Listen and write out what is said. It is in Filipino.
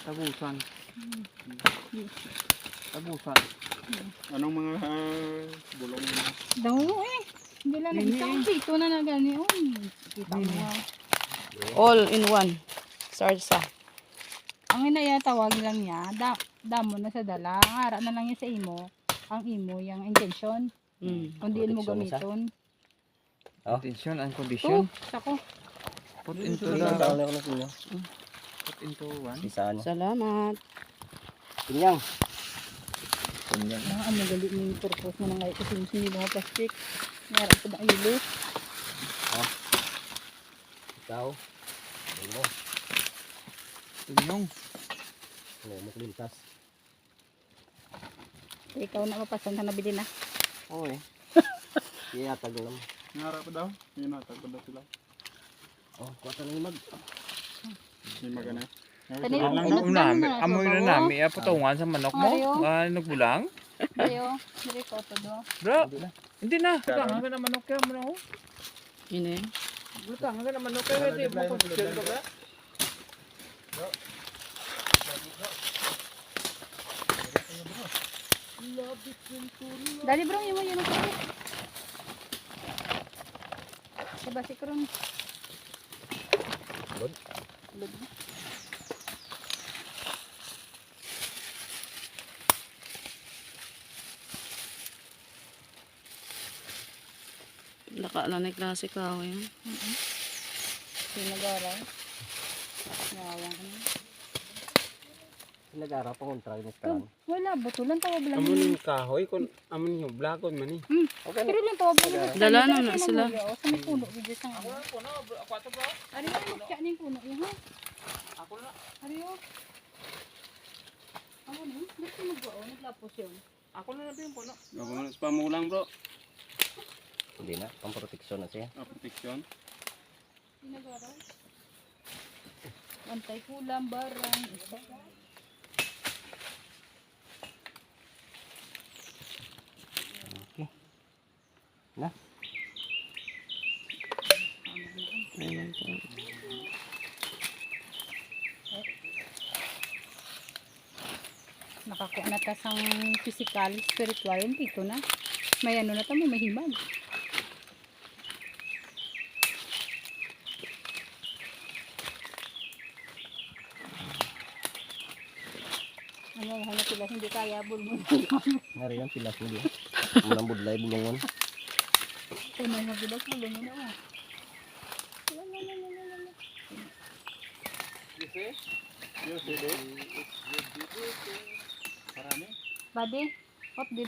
Tabusan. Tabusan. Anong mga bulong mo? Daw eh. Hindi lang isang dito na gani. Oh, kita mo. All in one. Sarsa. Ang inayatawag lang niya, damo na sa dala. Ang ara na lang yan sa imo. Ang imo, yung intention. Kung diin mo gamiton. Intention and condition. Sako. Put into Ilang the... taon na ako na sinyo. Put into one. Sisaan. Salamat. Pinyang. Ano gali mo yung purpose mo na ngayon kasi hindi mga plastic. Ngayon ko na ilo. Ikaw. Ano? Tinyong. Ano mo kulintas. Ikaw na mapasan ka nabili na. Oo eh. Kaya tag lang. Ngarap pa daw? Hinatag pa daw sila. Oh, kuwata na limag. May magana. Amoy na nami. Patungan sa manok mo. Nagbulang. Ayo, diri ko to do. Bro, hindi na. Butangan ka na manok kaya mo na ho. Yun eh. Butangan ka na manok kaya. Hindi mo posisyon ka ba? Dali bro, imo yun ako. Diba si Kron? Lod? Lod. Laka na ni klase ka. Sinagaray. Nawang ka na. Nag-ara pa kung try nito. Wala, butulan tawag lang. Amo ning kahoy kon amo ning blagon man ni. Okay. Pero lang tawag lang. Dala na sila. Sa may puno, video sa nga. Ano yung magkya ning puno yun ha? Ako na. Ano yun? Ano yun? Gusto mag-go, naglapos yun. Ako na nabi yung puno. Ako na sa pamulang bro. Hindi na. Pang-proteksyon na siya. Protection. Sinagaray. Antay kulang, barang. Isa. Na. Ayan po. Nakakuha na tas ang physical, spiritual, dito na. May ano na tamo, may himag. Ano, hanap sila hindi kaya bulbul. Ngari yan, pilas mo diyan. Unang budlay, bulungon. Tunay na bilas, bulbul na ah. You see this? Badi, what did